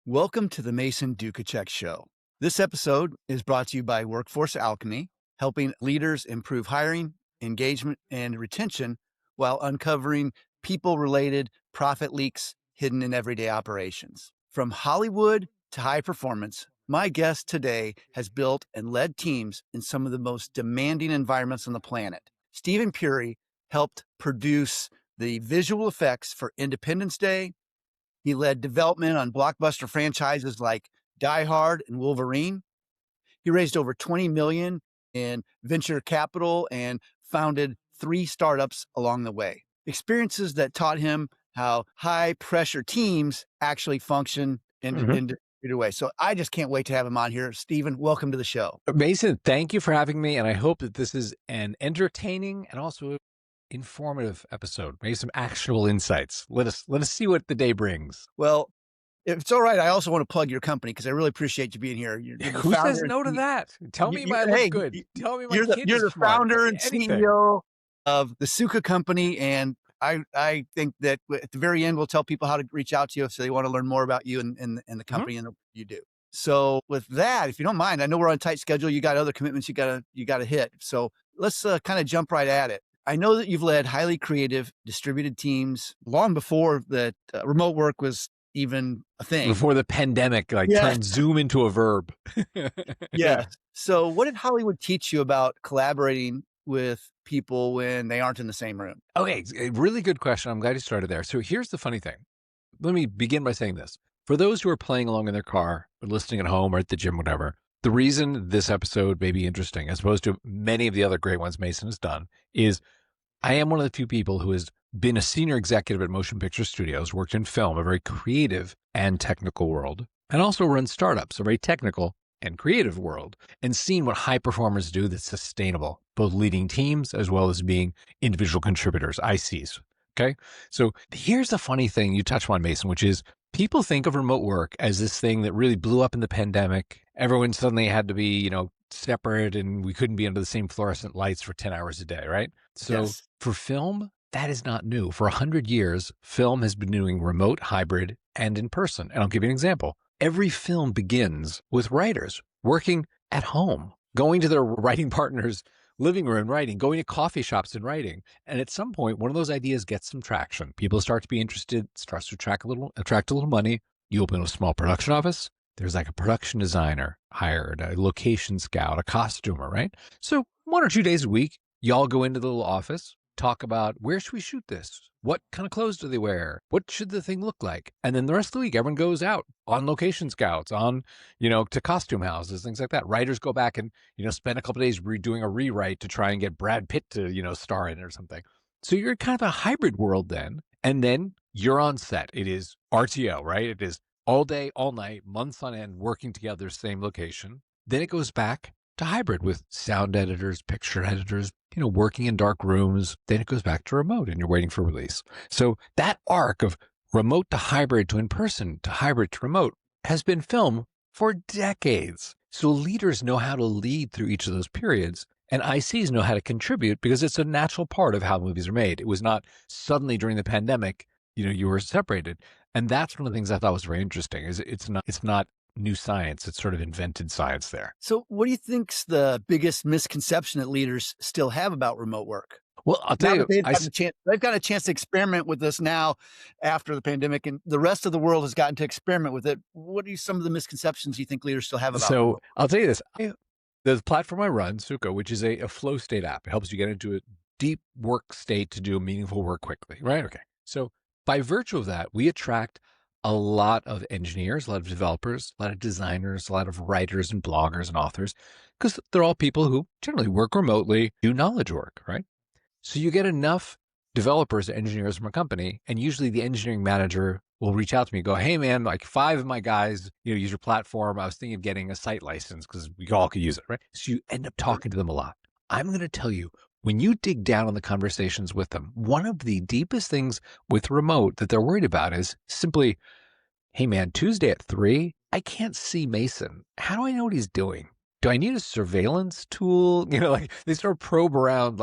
Welcome to the Mason Duchatschek Show. This episode is brought to you by Workforce Alchemy, helping leaders improve hiring, engagement, and retention while uncovering people-related profit leaks hidden in everyday operations. From Hollywood to high performance, my guest today has built and led teams in some of the most demanding environments on the planet. Stephen Puri helped produce the visual effects for Independence Day. He led development on blockbuster franchises like Die Hard and Wolverine. He raised over 20 million in venture capital and founded 3 startups along the way. Experiences that taught him how high pressure teams actually function in a way. So I just can't wait to have him on here. Stephen, welcome to the show. Mason, thank you for having me. And I hope that this is an entertaining and also informative episode. Maybe some actual insights. Let us see what the day brings. Well, if it's all right, I also want to plug your company because I really appreciate you being here. Who says no to that? Tell me I look good. Tell me my kid you're is the smart. founder and Anything. CEO of the Suka company, and I think that at the very end we'll tell people how to reach out to you if they want to learn more about you and the company and what you do. So with that, if you don't mind, I know we're on a tight schedule. You got other commitments you gotta hit. So let's kind of jump right at it. I know that you've led highly creative distributed teams long before that remote work was even a thing. Before the pandemic, turned Zoom into a verb. Yeah. So what did Hollywood teach you about collaborating with people when they aren't in the same room? Okay, a really good question. I'm glad you started there. So here's the funny thing. Let me begin by saying this. For those who are playing along in their car or listening at home or at the gym, whatever, the reason this episode may be interesting, as opposed to many of the other great ones Mason has done, is I am one of the few people who has been a senior executive at motion picture studios, worked in film, a very creative and technical world, and also run startups, a very technical and creative world, and seen what high performers do that's sustainable, both leading teams as well as being individual contributors, ICs. Okay. So here's the funny thing you touched on, Mason, which is people think of remote work as this thing that really blew up in the pandemic. Everyone suddenly had to be, separate, and we couldn't be under the same fluorescent lights for 10 hours a day, right? So Yes. For film, that is not new. For 100 years, film has been doing remote, hybrid, and in person. And I'll give you an example. Every film begins with writers working at home, going to their writing partner's living room and writing, going to coffee shops and writing. And at some point, one of those ideas gets some traction. People start to be interested, starts to attract a little money. You open a small production office. There's like a production designer hired, a location scout, a costumer, right? So 1 or 2 days a week, y'all go into the little office, talk about where should we shoot this? What kind of clothes do they wear? What should the thing look like? And then the rest of the week, everyone goes out on location scouts, on, to costume houses, things like that. Writers go back and, spend a couple of days redoing a rewrite to try and get Brad Pitt to, star in it or something. So you're kind of a hybrid world then. And then you're on set. It is RTO, right? It is all day, all night, months on end, working together, same location. Then it goes back to hybrid with sound editors, picture editors, working in dark rooms. Then it goes back to remote and you're waiting for release. So that arc of remote to hybrid to in-person to hybrid to remote has been filmed for decades. So leaders know how to lead through each of those periods, and ICs know how to contribute because it's a natural part of how movies are made. It was not suddenly during the pandemic, you were separated. And that's one of the things I thought was very interesting is it's not new science. It's sort of invented science there. So what do you think's the biggest misconception that leaders still have about remote work? Well, I'll tell you, they've got a chance to experiment with this now after the pandemic, and the rest of the world has gotten to experiment with it. What are some of the misconceptions you think leaders still have about So remote? I'll tell you this. The platform I run, Suka, which is a flow state app. It helps you get into a deep work state to do meaningful work quickly, right? Okay. So by virtue of that, we attract a lot of engineers, a lot of developers, a lot of designers, a lot of writers and bloggers and authors, because they're all people who generally work remotely, do knowledge work, right? So you get enough developers, engineers from a company, and usually the engineering manager will reach out to me and go, hey man, like 5 of my guys, use your platform. I was thinking of getting a site license because we all could use it, right? So you end up talking to them a lot. I'm going to tell you, when you dig down on the conversations with them, one of the deepest things with remote that they're worried about is simply, hey man, Tuesday at 3, I can't see Mason. How do I know what he's doing? Do I need a surveillance tool? They sort of probe around,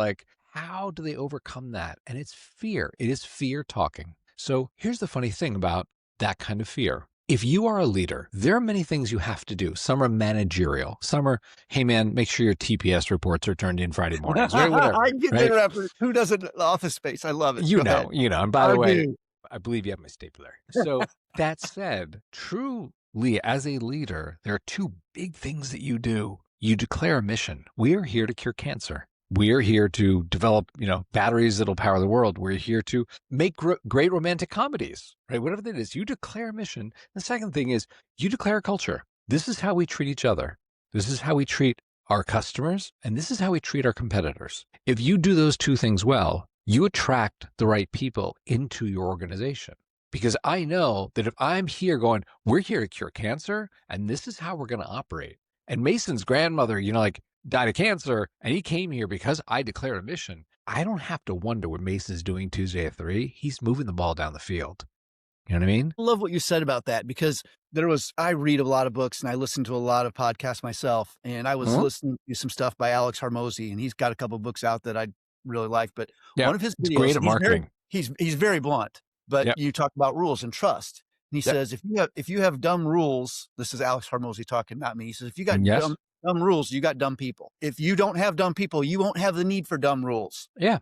how do they overcome that? And it's fear. It is fear talking. So here's the funny thing about that kind of fear. if you are a leader, there are many things you have to do. Some are managerial. Some are, hey man, make sure your TPS reports are turned in Friday mornings, right? I Whatever, get the right? reference. Who doesn't Office Space? I love it. Go ahead. And by the I way, do. I believe you have my stapler. So that said, truly as a leader, there are two big things that you do. You declare a mission. We are here to cure cancer. We are here to develop, batteries that'll power the world. We're here to make great romantic comedies, right? Whatever that is, you declare a mission. The second thing is you declare a culture. This is how we treat each other. This is how we treat our customers, and this is how we treat our competitors. If you do those two things well, you attract the right people into your organization. Because I know that if I'm here going, we're here to cure cancer, and this is how we're going to operate. And Mason's grandmother, died of cancer, and he came here because I declared a mission. I don't have to wonder what Mason's doing Tuesday at 3. He's moving the ball down the field. You know what I mean? I love what you said about that because I read a lot of books and I listen to a lot of podcasts myself. And I was listening to some stuff by Alex Hormozy, and he's got a couple of books out that I really like. But Yeah, one of his it's videos, great at marketing. He's very blunt, but Yep. you talk about rules and trust. And he Yep. says, if you have dumb rules, this is Alex Hormozy talking, not me. He says, if you got Yes. dumb rules, you got dumb people. If you don't have dumb people, you won't have the need for dumb rules. Yeah.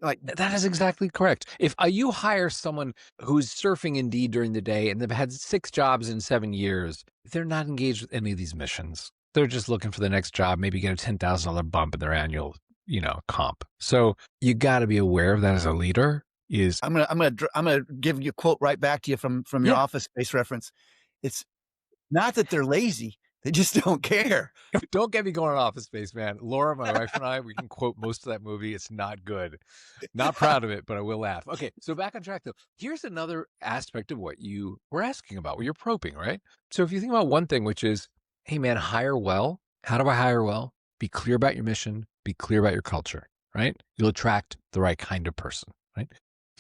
Like, That is exactly correct. If you hire someone who's surfing Indeed during the day and they've had 6 jobs in 7 years, they're not engaged with any of these missions. They're just looking for the next job, maybe get a $10,000 bump in their annual, comp. So you got to be aware of that as a leader. I'm gonna give you a quote right back to you from your Office Space reference. It's not that they're lazy; they just don't care. Don't get me going on Office Space, man. Laura, my wife, and I, we can quote most of that movie. It's not good. Not proud of it, but I will laugh. Okay, so back on track, though. Here's another aspect of what you were asking about, what you're probing, right? So if you think about one thing, which is, hey, man, hire well. How do I hire well? Be clear about your mission. Be clear about your culture, right? You'll attract the right kind of person, right?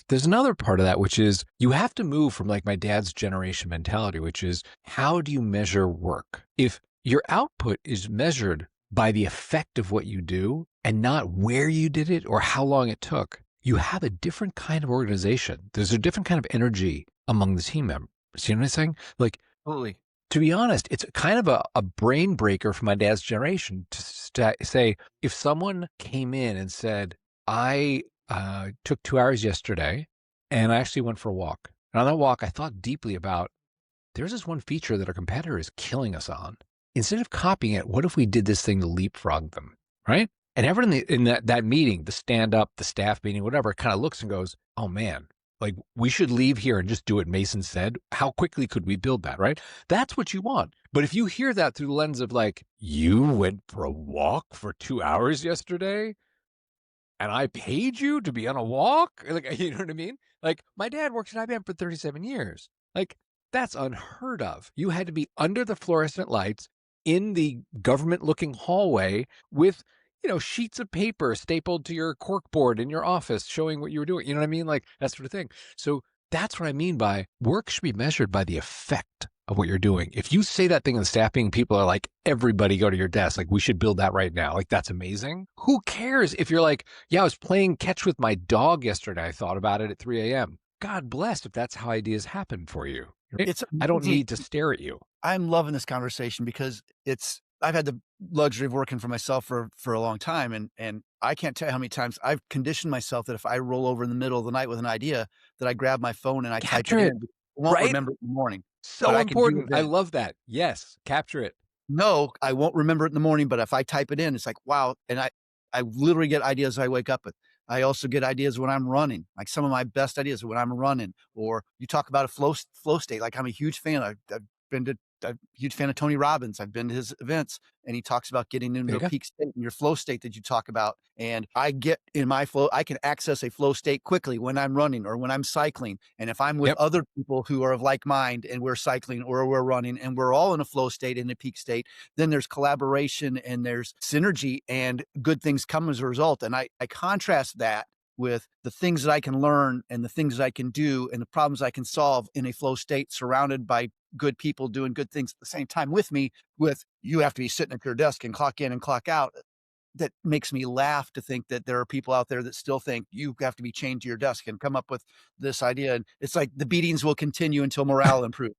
There's another part of that, which is you have to move from like my dad's generation mentality, which is how do you measure work? If your output is measured by the effect of what you do and not where you did it or how long it took, you have a different kind of organization. There's a different kind of energy among the team members. You know what I'm saying? Like, Totally. to be honest, it's kind of a brain breaker for my dad's generation to say, if someone came in and said, I took 2 hours yesterday and I actually went for a walk. And on that walk, I thought deeply about there's this one feature that our competitor is killing us on. Instead of copying it, what if we did this thing to leapfrog them, right? And everyone in that meeting, the stand-up, the staff meeting, whatever, kind of looks and goes, oh man, like we should leave here and just do what Mason said. How quickly could we build that, right? That's what you want. But if you hear that through the lens of like, you went for a walk for 2 hours yesterday and I paid you to be on a walk, like, you know what I mean? Like my dad works at IBM for 37 years. Like that's unheard of. You had to be under the fluorescent lights in the government looking hallway with, sheets of paper stapled to your corkboard in your office showing what you were doing. You know what I mean? Like that sort of thing. So that's what I mean by work should be measured by the effect of what you're doing. If you say that thing in the staff meeting, people are like, everybody go to your desk. Like we should build that right now. Like that's amazing. Who cares if you're like, yeah, I was playing catch with my dog yesterday. I thought about it at 3 a.m. God bless if that's how ideas happen for you. I don't need to stare at you. I'm loving this conversation because I've had the luxury of working for myself for a long time. And I can't tell you how many times I've conditioned myself that if I roll over in the middle of the night with an idea, that I grab my phone and I Capture type it it, in. I won't right? remember it in the morning. So but I can do it important. I then. love that. Yes. Capture it. No, I won't remember it in the morning, but if I type it in, it's like, wow. And I literally get ideas I wake up with. I also get ideas when I'm running. Like some of my best ideas are when I'm running. Or you talk about a flow state. Like I'm a huge fan. I'm a huge fan of Tony Robbins. I've been to his events, and he talks about getting into a peak state, in your flow state that you talk about. And I get in my flow, I can access a flow state quickly when I'm running or when I'm cycling. And if I'm with other people who are of like mind and we're cycling or we're running and we're all in a flow state, in a peak state, then there's collaboration and there's synergy and good things come as a result. And I contrast that with the things that I can learn and the things that I can do and the problems I can solve in a flow state surrounded by good people doing good things at the same time with me. With you have to be sitting at your desk and clock in and clock out. That makes me laugh to think that there are people out there that still think you have to be chained to your desk and come up with this idea. And it's like the beatings will continue until morale improves.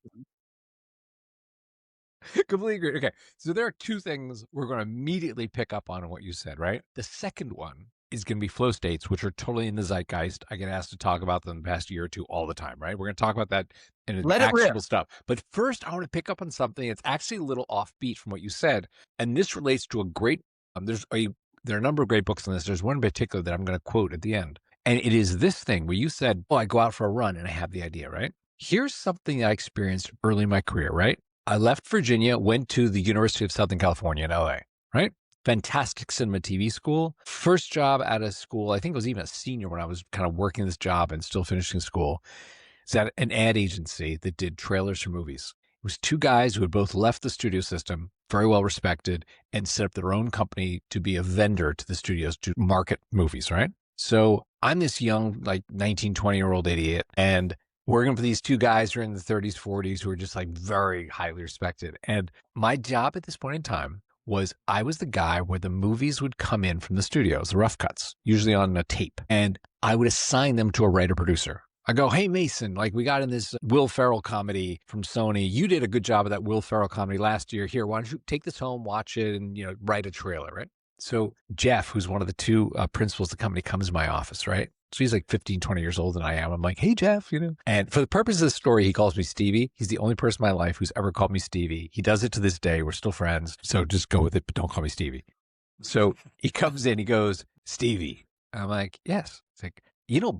Completely agree. Okay. So there are two things we're going to immediately pick up on in what you said, right? The second one is going to be flow states, which are totally in the zeitgeist. I get asked to talk about them the past year or two all the time, right? We're going to talk about that in Let it rip. actionable stuff. But first, I want to pick up on something that's actually a little offbeat from what you said. And this relates to a great, there are a number of great books on this. There's one in particular that I'm going to quote at the end. And it is this thing where you said, oh, I go out for a run and I have the idea, right? Here's something I experienced early in my career, right? I left Virginia, went to the University of Southern California in LA, right? Fantastic cinema TV school. First job out of school, I think I was even a senior when I was kind of working this job and still finishing school. It's at an ad agency that did trailers for movies. It was two guys who had both left the studio system, very well respected, and set up their own company to be a vendor to the studios to market movies, right? So I'm this young, like 19, 20-year-old idiot, and working for these two guys who are in the 30s, 40s, who are just like very highly respected. And my job at this point in time was I was the guy where the movies would come in from the studios, the rough cuts, usually on a tape, and I would assign them to a writer-producer. I go, hey, Mason, like we got in this Will Ferrell comedy from Sony. You did a good job of that Will Ferrell comedy last year. Here, why don't you take this home, watch it, and, write a trailer, right? So Jeff, who's one of the two principals of the company, comes to my office, right? So he's like 15, 20 years older than I am. I'm like, hey, Jeff, And for the purpose of the story, he calls me Stevie. He's the only person in my life who's ever called me Stevie. He does it to this day. We're still friends. So just go with it, but don't call me Stevie. So he comes in, he goes, Stevie. I'm like, yes. It's like,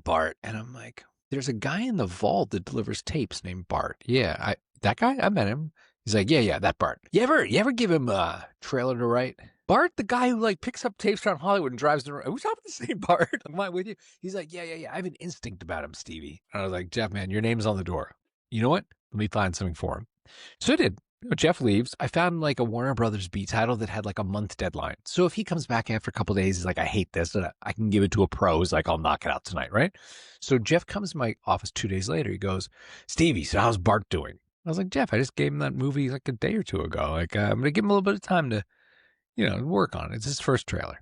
Bart. And I'm like, there's a guy in the vault that delivers tapes named Bart. Yeah, that guy, I met him. He's like, yeah, that Bart. You ever give him a trailer to write? Bart, the guy who like picks up tapes around Hollywood and drives around. Are we talking the same Bart? Am I with you? He's like, yeah. I have an instinct about him, Stevie. And I was like, Jeff, man, your name's on the door. You know what? Let me find something for him. So I did. Jeff leaves. I found like a Warner Brothers B title that had like a month deadline. So if he comes back after a couple of days, he's like, I hate this. And I can give it to a pro. He's like, I'll knock it out tonight, right? So Jeff comes to my office 2 days later. He goes, Stevie, so how's Bart doing? I was like, Jeff, I just gave him that movie like a day or two ago. Like, I'm going to give him a little bit of time to work on it. It's his first trailer.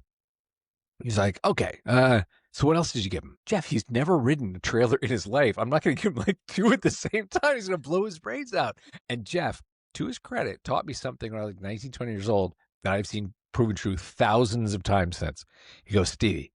He's like, okay, so what else did you give him? Jeff, he's never written a trailer in his life. I'm not going to give him like two at the same time. He's going to blow his brains out. And Jeff, to his credit, taught me something when I was like 19, 20 years old that I've seen proven true thousands of times since. He goes, Stevie,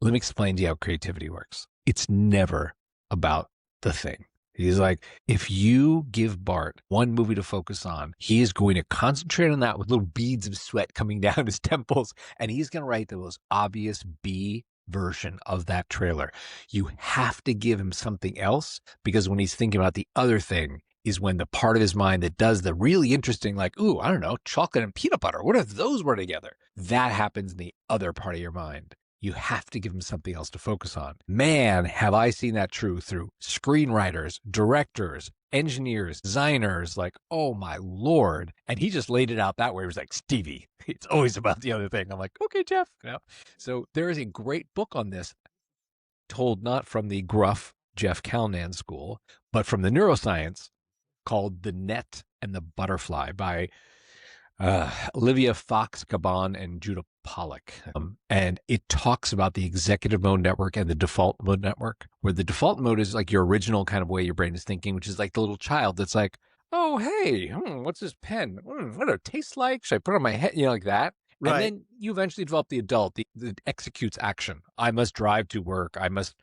let me explain to you how creativity works. It's never about the thing. He's like, if you give Bart one movie to focus on, he is going to concentrate on that with little beads of sweat coming down his temples, and he's going to write the most obvious B version of that trailer. You have to give him something else, because when he's thinking about the other thing is when the part of his mind that does the really interesting, like, ooh, I don't know, chocolate and peanut butter. What if those were together? That happens in the other part of your mind. You have to give him something else to focus on. Man, have I seen that true through screenwriters, directors, engineers, designers, like, oh my Lord. And he just laid it out that way. He was like, Stevie, it's always about the other thing. I'm like, okay, Jeff. So there is a great book on this, told not from the gruff Jeff Calnan school, but from the neuroscience, called The Net and the Butterfly by Olivia Fox-Gabon and Judah Pollack. And it talks about the executive mode network and the default mode network, where the default mode is like your original kind of way your brain is thinking, which is like the little child that's like, oh, hey, what's this pen? What does it taste like? Should I put it on my head? Like that. Right. And then you eventually develop the adult that executes action. I must drive to work. I must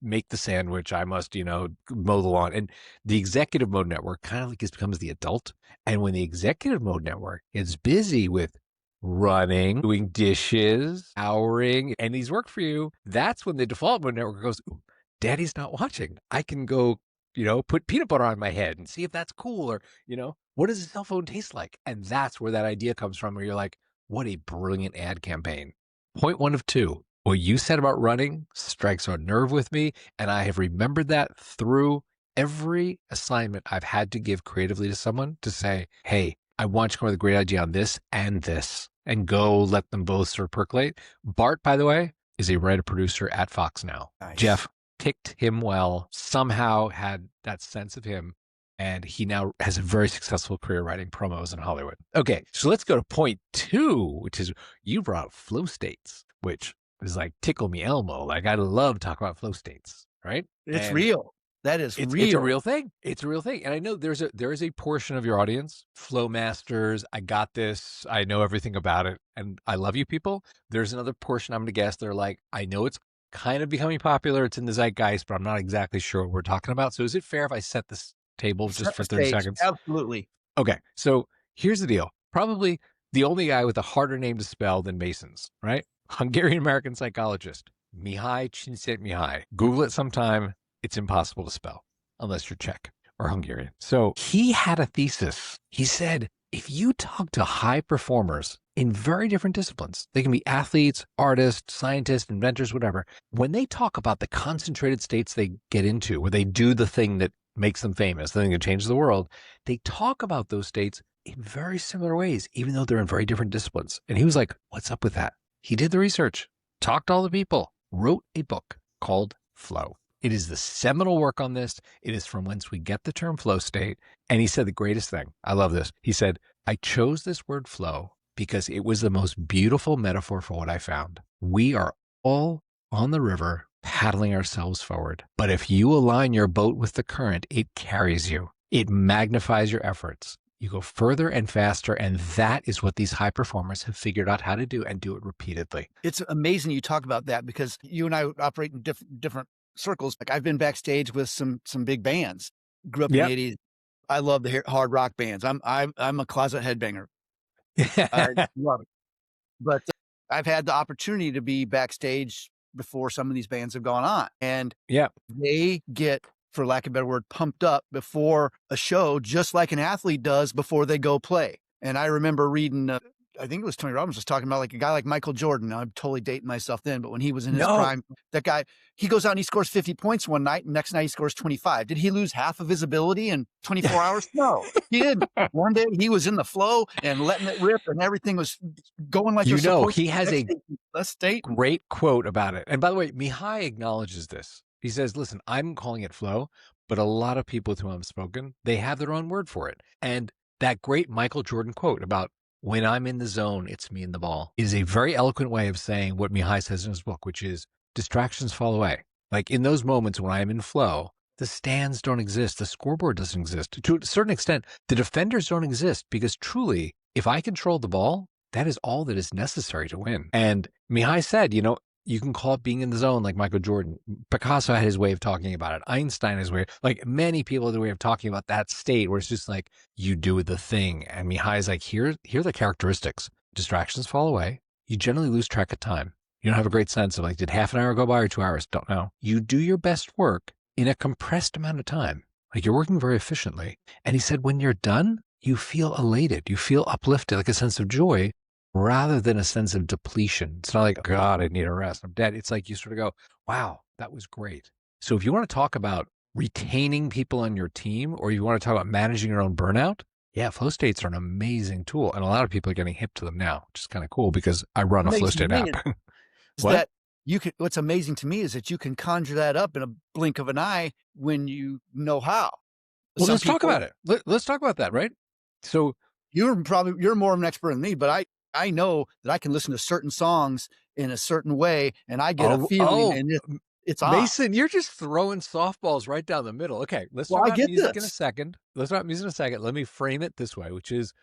make the sandwich. I must, mow the lawn. And the executive mode network kind of like becomes the adult. And when the executive mode network is busy with running, doing dishes, showering, and these work for you, that's when the default mode network goes, ooh, Daddy's not watching. I can go, put peanut butter on my head and see if that's cool, or, what does a cell phone taste like? And that's where that idea comes from, where you're like, what a brilliant ad campaign. Point 1 of 2. What you said about running strikes a nerve with me, and I have remembered that through every assignment I've had to give creatively to someone, to say, hey, I want you to come up with a great idea on this, and go let them both sort of percolate. Bart, by the way, is a writer-producer at Fox now. Nice. Jeff picked him well, somehow had that sense of him, and he now has a very successful career writing promos in Hollywood. Okay, so let's go to point 2, which is you brought up flow states, which is like tickle me Elmo. Like, I love talking about flow states, right? It's real. That is It's real. a real thing. It's a real thing. And I know there is a portion of your audience, flow masters, I got this, I know everything about it, and I love you people. There's another portion, I'm gonna guess, they're like, I know it's kind of becoming popular, it's in the zeitgeist, but I'm not exactly sure what we're talking about. So is it fair if I set this table just Set for the 30 stage. seconds? Absolutely. Okay, so here's the deal. Probably the only guy with a harder name to spell than Mason's, right? Hungarian-American psychologist, Mihai Csikszentmihalyi. Google it sometime. It's impossible to spell unless you're Czech or Hungarian. So he had a thesis. He said, if you talk to high performers in very different disciplines, they can be athletes, artists, scientists, inventors, whatever. When they talk about the concentrated states they get into, where they do the thing that makes them famous, the thing that changes the world, they talk about those states in very similar ways, even though they're in very different disciplines. And he was like, what's up with that? He did the research, talked to all the people, wrote a book called Flow. It is the seminal work on this. It is from whence we get the term flow state. And he said the greatest thing. I love this. He said, I chose this word flow because it was the most beautiful metaphor for what I found. We are all on the river paddling ourselves forward. But if you align your boat with the current, it carries you. It magnifies your efforts. You go further and faster, and that is what these high performers have figured out how to do and do it repeatedly. It's amazing you talk about that because you and I operate in different circles. Like I've been backstage with some big bands. Grew up in the 80s. I love the hard rock bands. I'm a closet headbanger. I love it. But I've had the opportunity to be backstage before some of these bands have gone on, and they get, for lack of a better word, pumped up before a show, just like an athlete does before they go play. And I remember reading, I think it was Tony Robbins was talking about like a guy like Michael Jordan. Now, I'm totally dating myself then, but when he was in his prime, that guy, he goes out and he scores 50 points one night, and next night he scores 25. Did he lose half of his ability in 24 hours? No, he didn't. One day he was in the flow and letting it rip, and everything was going like he has a state. Great quote about it. And by the way, Mihai acknowledges this. He says, listen, I'm calling it flow, but a lot of people with whom I've spoken, they have their own word for it. And that great Michael Jordan quote about when I'm in the zone, it's me and the ball is a very eloquent way of saying what Mihai says in his book, which is distractions fall away. Like in those moments when I'm in flow, the stands don't exist. The scoreboard doesn't exist. To a certain extent, the defenders don't exist because truly, if I control the ball, that is all that is necessary to win. And Mihai said, you can call it being in the zone like Michael Jordan. Picasso had his way of talking about it. Einstein has his way. Like many people had the way of talking about that state where it's just like you do the thing. And Mihai's like, here are the characteristics. Distractions fall away. You generally lose track of time. You don't have a great sense of like, did half an hour go by or 2 hours? Don't know. You do your best work in a compressed amount of time. Like you're working very efficiently. And he said, when you're done, you feel elated. You feel uplifted, like a sense of joy, rather than a sense of depletion. It's not like, God, I need a rest, I'm dead. It's like you sort of go, wow, that was great. So if you want to talk about retaining people on your team, or you want to talk about managing your own burnout, flow states are an amazing tool. And a lot of people are getting hip to them now, which is kind of cool because I run a flow state app. What? What's amazing to me is that you can conjure that up in a blink of an eye when you know how. Well, let's talk about it. Let's talk about that, right? So you're more of an expert than me, but I know that I can listen to certain songs in a certain way, and I get a feeling, and it's Mason, you're just throwing softballs right down the middle. Okay, let's talk about music in a second. Let me frame it this way, which is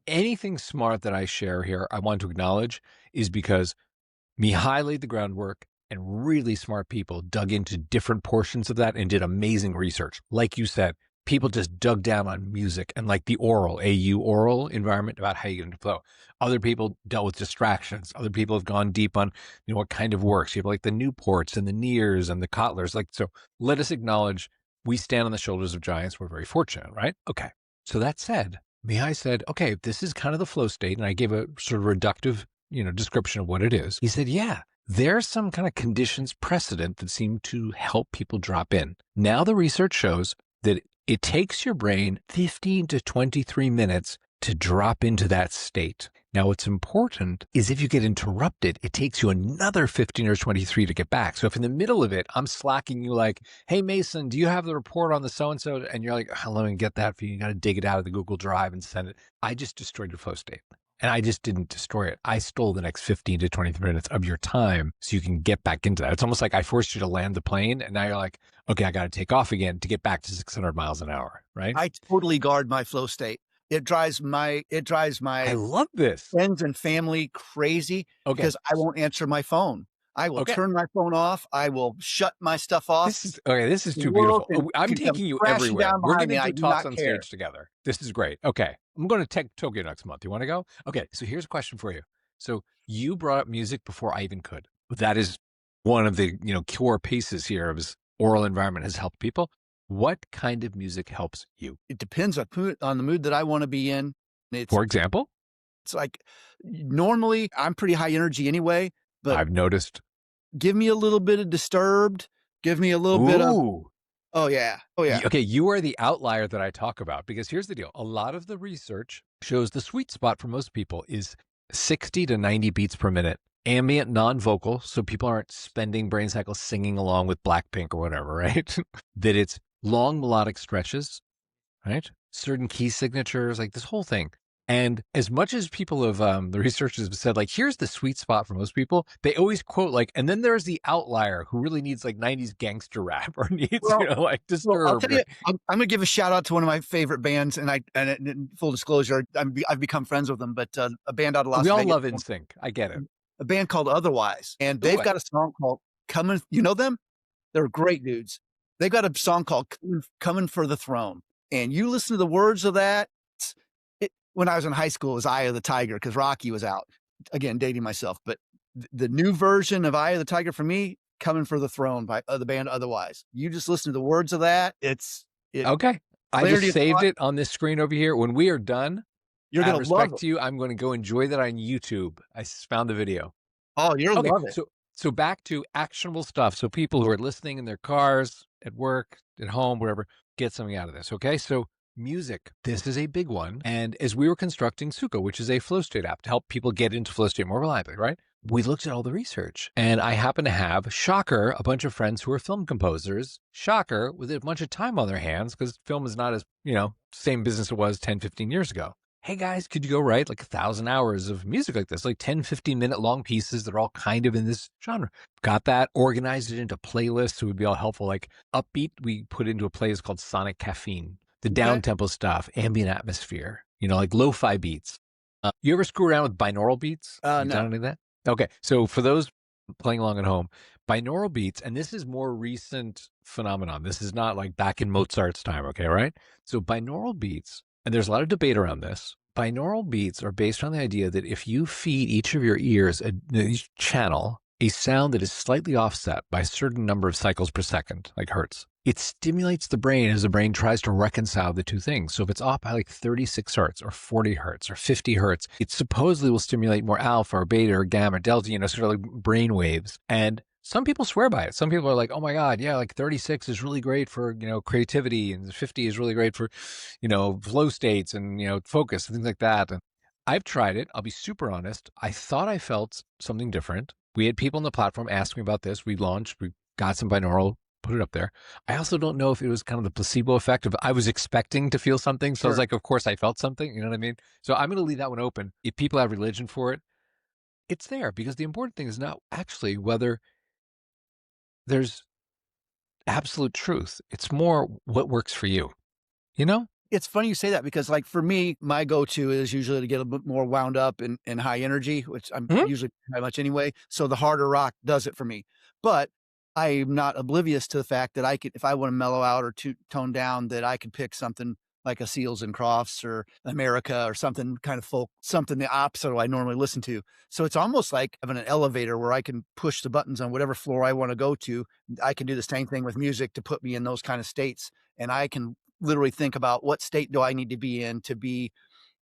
anything smart that I share here, I want to acknowledge is because Mihai laid the groundwork and really smart people dug into different portions of that and did amazing research. Like you said, people just dug down on music and like the oral environment about how you get into flow. Other people dealt with distractions. Other people have gone deep on, what kind of works. You have like the Newports and the Nears and the Kotlers. Like, so let us acknowledge we stand on the shoulders of giants. We're very fortunate, right? Okay. So that said, Mihai said, okay, this is kind of the flow state. And I gave a sort of reductive, description of what it is. He said, yeah, there's some kind of conditions precedent that seem to help people drop in. Now the research shows that it takes your brain 15 to 23 minutes to drop into that state. Now, what's important is if you get interrupted, it takes you another 15 or 23 to get back. So if in the middle of it, I'm slacking you like, hey, Mason, do you have the report on the so-and-so? And you're like, oh, let me get that for you. You got to dig it out of the Google Drive and send it. I just destroyed your flow state. And I just didn't destroy it. I stole the next 15 to 20 minutes of your time so you can get back into that. It's almost like I forced you to land the plane and now you're like, okay, I got to take off again to get back to 600 miles an hour, right? I totally guard my flow state. It drives my I love this. friends and family crazy Okay. because I won't answer my phone. I will Okay. turn my phone off. I will shut my stuff off. This is The too world beautiful. I'm can come taking you crashing everywhere. down We're behind going me. to I do do talks not on care. stage together. This is great. Okay. I'm going to Tokyo next month. You want to go? Okay. So here's a question for you. So you brought up music before I even could. That is one of the, core pieces here of his oral environment has helped people. What kind of music helps you? It depends on the mood that I want to be in. For example, It's like normally I'm pretty high energy anyway, but I've noticed. give me a little bit of Disturbed. Give me a little bit of, Ooh. oh yeah. Okay, you are the outlier that I talk about because here's the deal. A lot of the research shows the sweet spot for most people is 60 to 90 beats per minute. Ambient, non-vocal, so people aren't spending brain cycles singing along with Blackpink or whatever, right? That it's long melodic stretches, right? Certain key signatures, like this whole thing. And as much as people have, the researchers have said, like, here's the sweet spot for most people, they always quote, like, and then there's the outlier who really needs like 90s gangster rap or needs, like Well, I'll Disturbed. tell you, I'm going to give a shout out to one of my favorite bands, and full disclosure, I've become friends with them, but a band out of Las We all Vegas, love NSYNC. I get it. a band called Otherwise, and Ooh, they've got a song called "Coming." You know them? They're great dudes. They've got a song called "Coming for the Throne," and you listen to the words of that. When I was in high school, it was "Eye of the Tiger" because Rocky was out. Again, dating myself, but the new version of "Eye of the Tiger" for me, "Coming for the Throne" by the band Otherwise. You just listen to the words of that. okay. I just saved it on this screen over here. When we are done, You're out going of to love respect it. to you, I'm going to go enjoy that on YouTube. I found the video. Oh, you'll Okay, love it. so back to actionable stuff. So people who are listening in their cars, at work, at home, wherever, get something out of this. Okay, so music. This is a big one. And as we were constructing Suko, which is a flow state app to help people get into flow state more reliably, right? We looked at all the research, and I happen to have, shocker, a bunch of friends who are film composers, shocker, with a bunch of time on their hands because film is not as, same business it was 10, 15 years ago. Hey guys, could you go write like 1,000 hours of music like this, like 10, 15-minute long pieces that are all kind of in this genre? Got that, organized it into playlists. It would be all helpful. Like upbeat, we put into a playlist called Sonic Caffeine. The down tempo stuff, ambient atmosphere, like lo-fi beats. You ever screw around with binaural beats? You No. done any of that? Okay, so for those playing along at home, binaural beats, and this is more recent phenomenon. This is not like back in Mozart's time, okay, right? So binaural beats, and there's a lot of debate around this. Binaural beats are based on the idea that if you feed each of your ears, each channel, a sound that is slightly offset by a certain number of cycles per second, like hertz, it stimulates the brain as the brain tries to reconcile the two things. So if it's off by like 36 hertz or 40 hertz or 50 hertz, it supposedly will stimulate more alpha or beta or gamma or delta, sort of like brain waves. And some people swear by it. Some people are like, oh my God, yeah, like 36 is really great for, creativity, and 50 is really great for, flow states and, focus and things like that. And I've tried it. I'll be super honest. I thought I felt something different. We had people on the platform ask me about this. We launched, we got some binaural, put it up there. I also don't know if it was kind of the placebo effect of I was expecting to feel something. So I was like, of course I felt something. You know what I mean? So I'm going to leave that one open. If people have religion for it, it's there, because the important thing is not actually whether there's absolute truth. It's more what works for you, It's funny you say that because, like, for me, my go-to is usually to get a bit more wound up and high energy, which I'm usually pretty much anyway. So the harder rock does it for me. But I'm not oblivious to the fact that I could, if I want to mellow out or tone down, that I could pick something like a Seals and Crofts or America or something kind of folk, something the opposite of what I normally listen to. So it's almost like having an elevator where I can push the buttons on whatever floor I want to go to. I can do the same thing with music to put me in those kind of states. And I can literally think about what state do I need to be in to be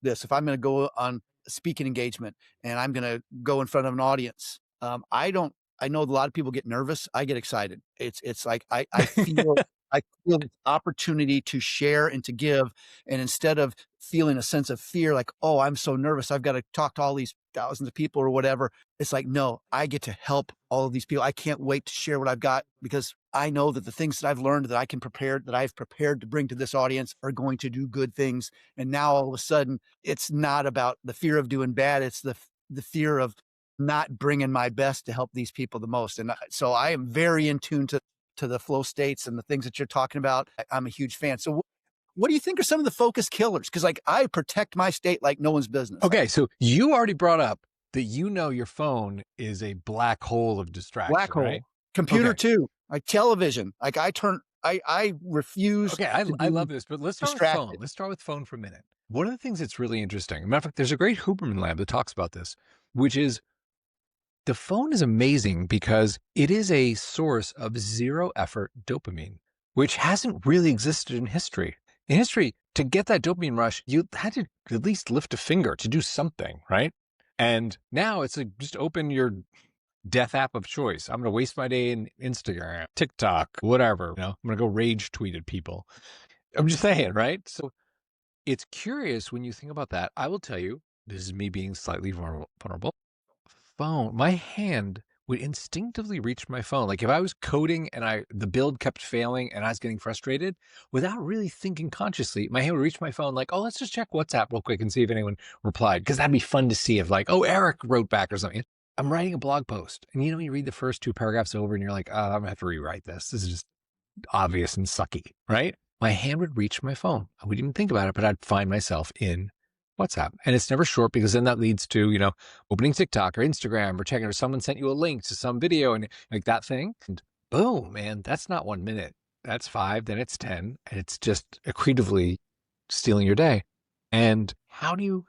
this. If I'm going to go on a speaking engagement and I'm going to go in front of an audience, I know a lot of people get nervous. I get excited. It's like I feel I feel this opportunity to share and to give, and instead of feeling a sense of fear, like, "Oh, I'm so nervous, I've gotta talk to all these thousands of people," or whatever, it's like, "No, I get to help all of these people. I can't wait to share what I've got because I know that the things that I've learned that I've prepared to bring to this audience are going to do good things." And now all of a sudden, it's not about the fear of doing bad, it's the fear of not bringing my best to help these people the most. And so I am very in tune to the flow states and the things that you're talking about. I'm a huge fan. So what do you think are some of the focus killers? Because like I protect my state like no one's business. Okay, so you already brought up that your phone is a black hole of Black distraction, right? hole, computer Okay. too, like television. Like I refuse Okay, to I be love this, but let's start with phone. distracted. Let's start with phone for a minute. One of the things that's really interesting, matter of fact, there's a great Huberman Lab that talks about this, which is the phone is amazing because it is a source of zero effort dopamine, which hasn't really existed in history. In history, to get that dopamine rush, you had to at least lift a finger to do something, right? And now it's like just open your death app of choice. I'm going to waste my day in Instagram, TikTok, whatever. I'm going to go rage tweet at people. I'm just saying, right? So it's curious when you think about that. I will tell you, this is me being slightly vulnerable. Phone, my hand would instinctively reach my phone. Like if I was coding and the build kept failing and I was getting frustrated, without really thinking consciously, my hand would reach my phone like, oh, let's just check WhatsApp real quick and see if anyone replied. Because that'd be fun to see if like, oh, Eric wrote back or something. I'm writing a blog post. And you read the first 2 paragraphs over and you're like, oh, I'm going to have to rewrite this. This is just obvious and sucky, right? My hand would reach my phone. I wouldn't even think about it, but I'd find myself in WhatsApp. And it's never short because then that leads to, opening TikTok or Instagram or checking, or someone sent you a link to some video and like that thing. And boom, man, that's not 1 minute. That's 5, then it's 10. And it's just accretively stealing your day. And how do you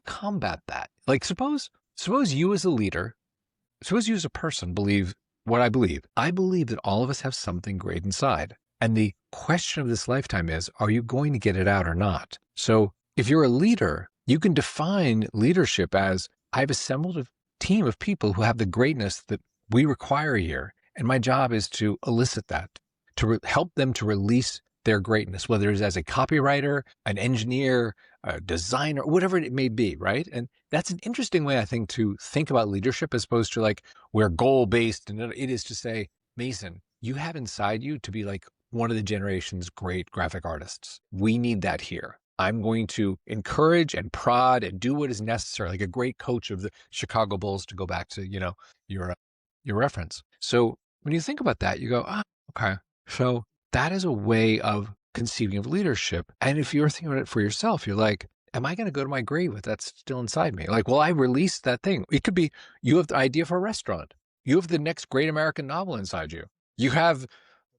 combat that? Like suppose you as a leader, suppose you as a person believe what I believe. I believe that all of us have something great inside. And the question of this lifetime is, are you going to get it out or not? So if you're a leader, you can define leadership as I've assembled a team of people who have the greatness that we require here. And my job is to elicit that, to help them to release their greatness, whether it's as a copywriter, an engineer, a designer, whatever it may be, right? And that's an interesting way, I think, to think about leadership as opposed to like we're goal-based. And it is to say, Mason, you have inside you to be like one of the generation's great graphic artists. We need that here. I'm going to encourage and prod and do what is necessary, like a great coach of the Chicago Bulls, to go back to, your reference. So when you think about that, you go, okay. So that is a way of conceiving of leadership. And if you're thinking about it for yourself, you're like, am I going to go to my grave with that still inside me? Like, will I release that thing? It could be you have the idea for a restaurant. You have the next great American novel inside you. You have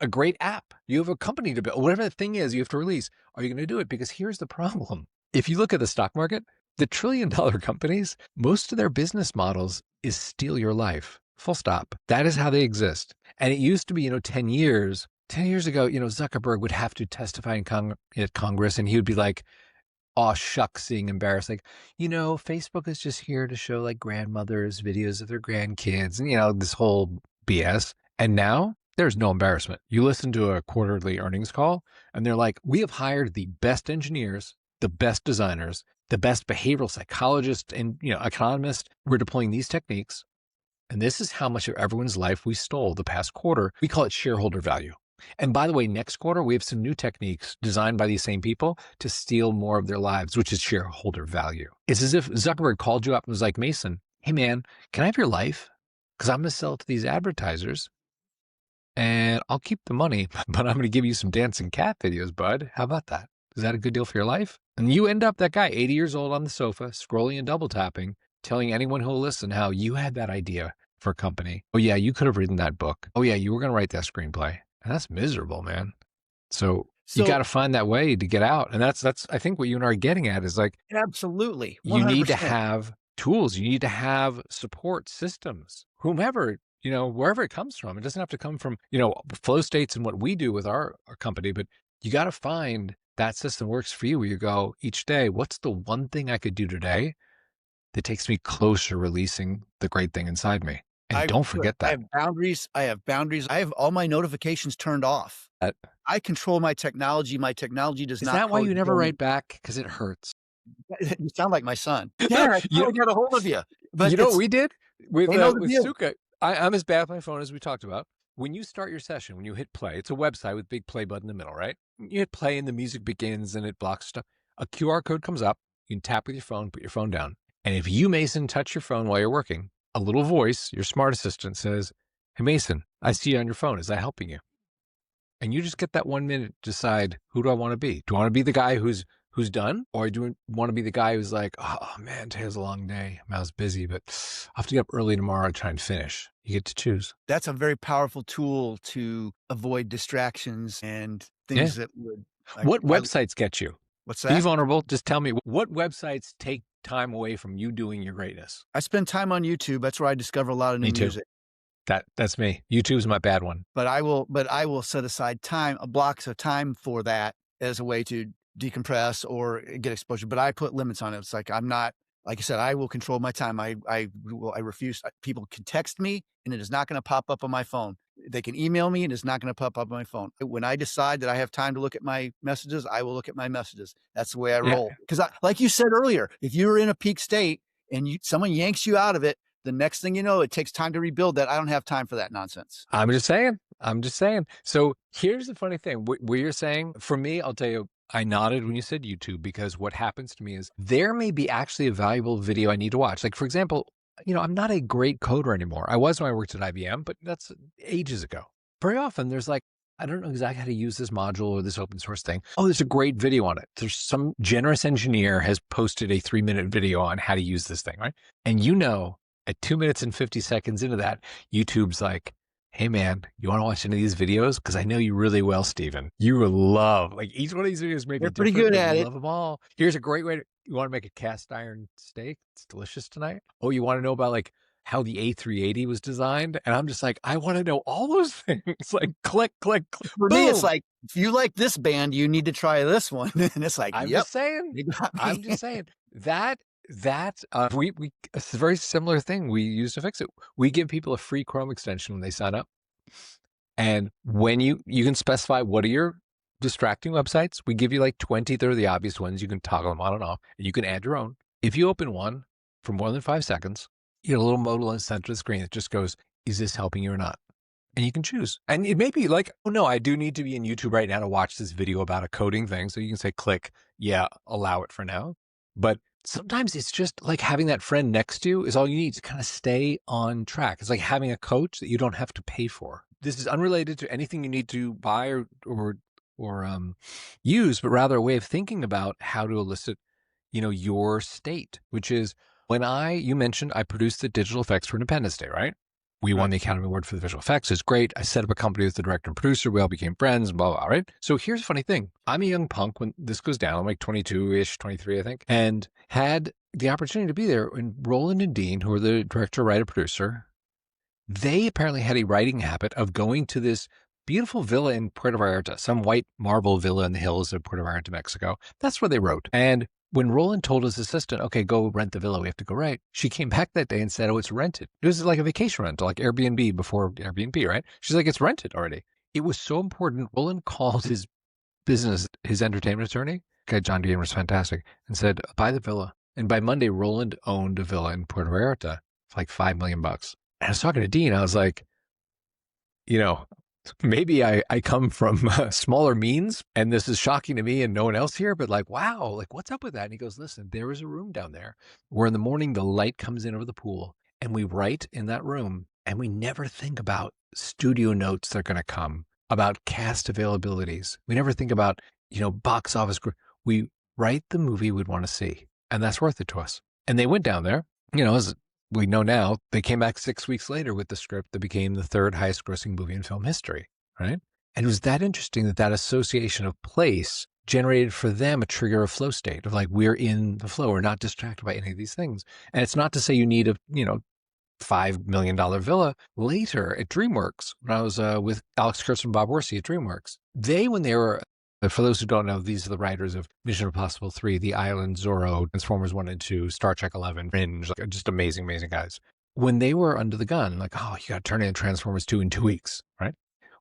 a great app. You have a company to build. Whatever the thing is you have to release. Are you going to do it? Because here's the problem. If you look at the stock market, the $1 trillion companies, most of their business models is steal your life. Full stop. That is how they exist. And it used to be, 10 years ago, Zuckerberg would have to testify in at Congress and he would be like, oh, shucks, being embarrassed. Like, Facebook is just here to show like grandmothers videos of their grandkids and, this whole BS. And now there's no embarrassment. You listen to a quarterly earnings call and they're like, we have hired the best engineers, the best designers, the best behavioral psychologists and, economists. We're deploying these techniques. And this is how much of everyone's life we stole the past quarter. We call it shareholder value. And by the way, next quarter, we have some new techniques designed by these same people to steal more of their lives, which is shareholder value. It's as if Zuckerberg called you up and was like, Mason, hey man, can I have your life? Because I'm going to sell it to these advertisers and I'll keep the money, but I'm going to give you some dancing cat videos, bud. How about that? Is that a good deal for your life? And you end up that guy, 80 years old on the sofa, scrolling and double tapping, telling anyone who'll listen how you had that idea for a company. Oh yeah, you could have written that book. Oh yeah, you were going to write that screenplay. And that's miserable, man. So you got to find that way to get out. And that's I think what you and I are getting at is like, absolutely, 100%. You need to have tools. You need to have support systems, whomever, wherever it comes from. It doesn't have to come from, flow states and what we do with our company, but you got to find that system works for you where you go each day, what's the one thing I could do today that takes me closer to releasing the great thing inside me? And don't forget I that. have boundaries. I have all my notifications turned off. I control my technology. My technology does Is not that why you never go. write back? Because it hurts. You sound like my son. Dad, I You know, finally got a hold of you. But you know what we did with they know the deal. Suka? I'm as bad with my phone as we talked about. When you start your session, when you hit play, it's a website with big play button in the middle, right? You hit play and the music begins and it blocks stuff. A QR code comes up. You can tap with your phone, put your phone down. And if you, Mason, touch your phone while you're working, a little voice, your smart assistant says, "Hey, Mason, I see you on your phone. Is that helping you?" And you just get that 1 minute to decide, who do I want to be? Do I want to be the guy who's done? Or do I want to be the guy who's like, oh man, today's a long day. I was busy, but I'll have to get up early tomorrow to try and finish. You get to choose. That's a very powerful tool to avoid distractions and things that would. What websites get you? What's Be that? vulnerable. Just tell me, what websites take time away from you doing your greatness? I spend time on YouTube. That's where I discover a lot of new music. That's me. YouTube's my bad one. But I will set aside time, blocks of time for that as a way to decompress or get exposure. But I put limits on it. It's like, I'm not, like I said, I will control my time. I refuse. People can text me and it is not going to pop up on my phone. They can email me and it's not going to pop up on my phone. When I decide that I have time to look at my messages, I will look at my messages. That's the way I roll. Because like you said earlier, if you're in a peak state and someone yanks you out of it, the next thing you know, it takes time to rebuild that. I don't have time for that nonsense. I'm just saying. So here's the funny thing. What you're saying, for me, I'll tell you, I nodded when you said YouTube, because what happens to me is there may be actually a valuable video I need to watch. Like, for example, I'm not a great coder anymore. I was when I worked at IBM, but that's ages ago. Very often there's like, I don't know exactly how to use this module or this open source thing. Oh, there's a great video on it. There's some generous engineer has posted a 3-minute video on how to use this thing, right? And at 2 minutes and 50 seconds into that, YouTube's like, "Hey man, you want to watch any of these videos? Because I know you really well, Stephen. You will love, like, each one of these videos may be They're pretty different, good but at you it. love them all. Here's a great way you want to make a cast iron steak? It's delicious tonight. Oh, you want to know about like how the A380 was designed?" And I'm just like, I want to know all those things. Like, click, click, click. For boom. me, it's like, if you like this band, you need to try this one. And it's like, I'm yep. just saying. I'm just saying that it's a very similar thing we use to fix it. We give people a free Chrome extension when they sign up. And when you can specify what are your distracting websites. We give you like 20, they're the obvious ones. You can toggle them on and off, and you can add your own. If you open one for more than 5 seconds, you get a little modal in the center of the screen that just goes, is this helping you or not? And you can choose. And it may be like, oh no, I do need to be in YouTube right now to watch this video about a coding thing. So you can say, click, yeah, allow it for now. But sometimes it's just like having that friend next to you is all you need to kind of stay on track. It's like having a coach that you don't have to pay for. This is unrelated to anything you need to buy or use, but rather a way of thinking about how to elicit, your state, which is when you mentioned I produced the digital effects for Independence Day, right? We won the Academy Award for the visual effects. It's great. I set up a company with the director and producer. We all became friends, blah, blah, right? So here's a funny thing. I'm a young punk when this goes down. I'm like 22-ish, 23, I think, and had the opportunity to be there. And Roland and Dean, who are the director, writer, producer, they apparently had a writing habit of going to this beautiful villa in Puerto Vallarta, some white marble villa in the hills of Puerto Vallarta, Mexico. That's where they wrote. And when Roland told his assistant, okay, go rent the villa, we have to go write, she came back that day and said, oh, it's rented. It was like a vacation rental, like Airbnb before Airbnb, right? She's like, it's rented already. It was so important. Roland called his business, his entertainment attorney, guy John Dean was fantastic, and said, buy the villa. And by Monday, Roland owned a villa in Puerto Vallarta for like $5 million. And I was talking to Dean, I was like, maybe I come from smaller means and this is shocking to me and no one else here, but like, wow, like what's up with that? And he goes, listen, there is a room down there where in the morning the light comes in over the pool and we write in that room and we never think about studio notes that are going to come, about cast availabilities. We never think about, box office. We write the movie we'd want to see and that's worth it to us. And they went down there, as we know now, they came back 6 weeks later with the script that became the third highest grossing movie in film history, right? And it was that interesting that association of place generated for them a trigger of flow state of like, we're in the flow. We're not distracted by any of these things. And it's not to say you need a, $5 million villa. Later at DreamWorks, when I was with Alex Kurtz and Bob Orsi at DreamWorks, when they were, for those who don't know, these are the writers of Mission Impossible 3, The Island, Zorro, Transformers 1 and 2, Star Trek 11, Fringe, like just amazing, amazing guys. when they were under the gun, like, oh, you got to turn in Transformers 2 in 2 weeks, right?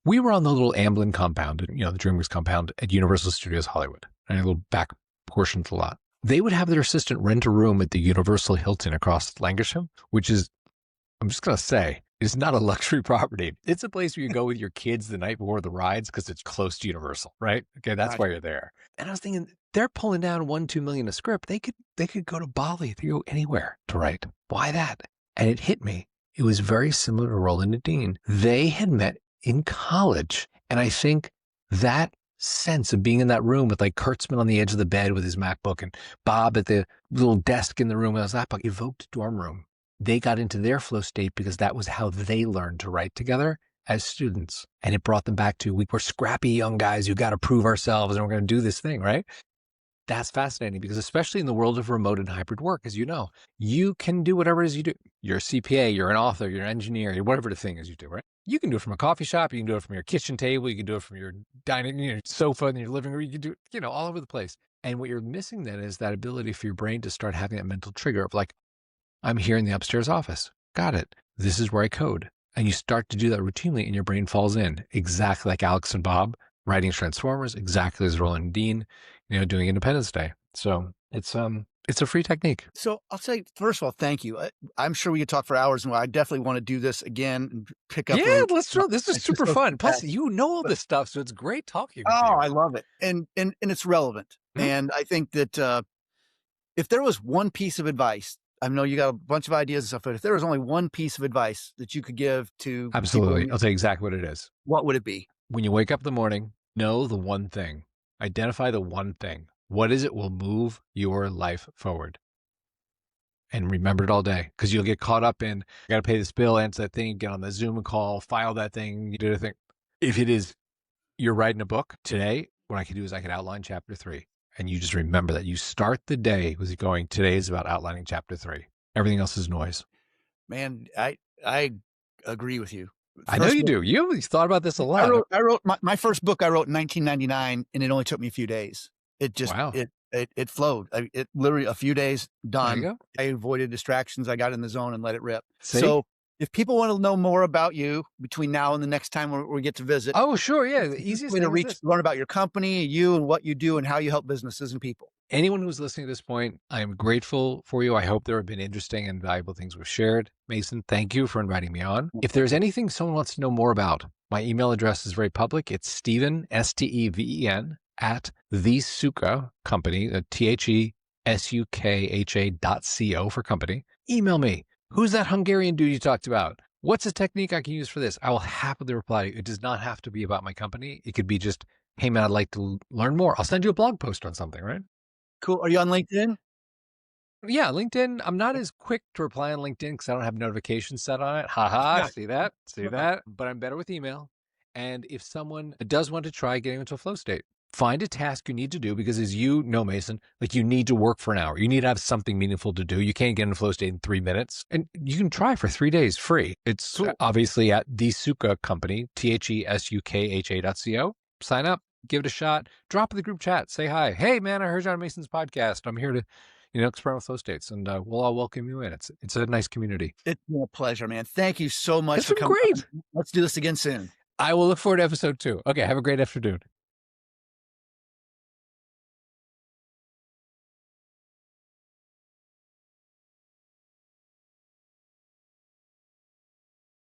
We were on the little Amblin compound, the DreamWorks compound at Universal Studios Hollywood, and a little back portion of the lot. They would have their assistant rent a room at the Universal Hilton across Lancashire, which is, I'm just going to say, it's not a luxury property. It's a place where you go with your kids the night before the rides because it's close to Universal, right? Okay, that's why you're there. And I was thinking, they're pulling down $1-2 million a script. They could go to Bali, they could go anywhere to write. Why that? And it hit me. It was very similar to Roland and Dean. They had met in college. And I think that sense of being in that room with like Kurtzman on the edge of the bed with his MacBook and Bob at the little desk in the room with his laptop evoked dorm room. They got into their flow state because that was how they learned to write together as students. And it brought them back to, we're scrappy young guys who got to prove ourselves and we're going to do this thing, right? That's fascinating because especially in the world of remote and hybrid work, as you know, you can do whatever it is you do. You're a CPA, you're an author, you're an engineer, you're whatever the thing is you do, right? You can do it from a coffee shop, you can do it from your kitchen table, you can do it from your dining, your sofa in your living room, you can do it, all over the place. And what you're missing then is that ability for your brain to start having that mental trigger of like, I'm here in the upstairs office. Got it. This is where I code. And you start to do that routinely and your brain falls in, exactly like Alex and Bob writing Transformers, exactly as Roland and Dean, doing Independence Day. So it's a free technique. So I'll say, first of all, thank you. I'm sure we could talk for hours, and I definitely want to do this again and pick up. Yeah, let's do it. This is super fun. Plus, all this stuff, so it's great talking with you. Oh, I love it. And it's relevant. Mm-hmm. And I think that if there was one piece of advice, I know you got a bunch of ideas and stuff, but if there was only one piece of advice that you could give to Absolutely. people, I'll tell you exactly what it is. What would it be? When you wake up in the morning, know the one thing. Identify the one thing. What is it will move your life forward? And remember it all day, because you'll get caught up in, I got to pay this bill, answer that thing, get on the Zoom call, file that thing, you do the thing. If it is, you're writing a book today, what I could do is I could outline chapter 3. And you just remember that you start the day with going, today is about outlining chapter 3. Everything else is noise. Man, I agree with you. I know you do. You thought about this a lot. I wrote my first book I wrote in 1999, and it only took me a few days. It just, it flowed. It literally a few days done. There you go. I avoided distractions. I got in the zone and let it rip. See? So if people want to know more about you between now and the next time we get to visit. Oh, sure. Yeah. The easiest way to learn about your company, you and what you do and how you help businesses and people. Anyone who's listening to this point, I am grateful for you. I hope there have been interesting and valuable things we've shared. Mason, thank you for inviting me on. If there's anything someone wants to know more about, my email address is very public. It's Stephen, Steven, at the Suka Company, TheSukha.co for company. Email me. Who's that Hungarian dude you talked about? What's a technique I can use for this? I will happily reply. It does not have to be about my company. It could be just, hey man, I'd like to learn more. I'll send you a blog post on something, right? Cool. Are you on LinkedIn? Yeah, LinkedIn. I'm not as quick to reply on LinkedIn because I don't have notifications set on it. Haha, see that? See that? But I'm better with email. And if someone does want to try getting into a flow state, find a task you need to do because as you know, Mason, like you need to work for an hour. You need to have something meaningful to do. You can't get in a flow state in 3 minutes. And you can try for 3 days free. It's obviously at the Suka Company, TheSukha.co. Sign up, give it a shot, drop in the group chat, say hi. Hey man, I heard you on Mason's podcast. I'm here to, experiment with flow states and we'll all welcome you in. It's a nice community. It's been a pleasure, man. Thank you so much for coming. Great. Let's do this again soon. I will look forward to episode 2. Okay. Have a great afternoon.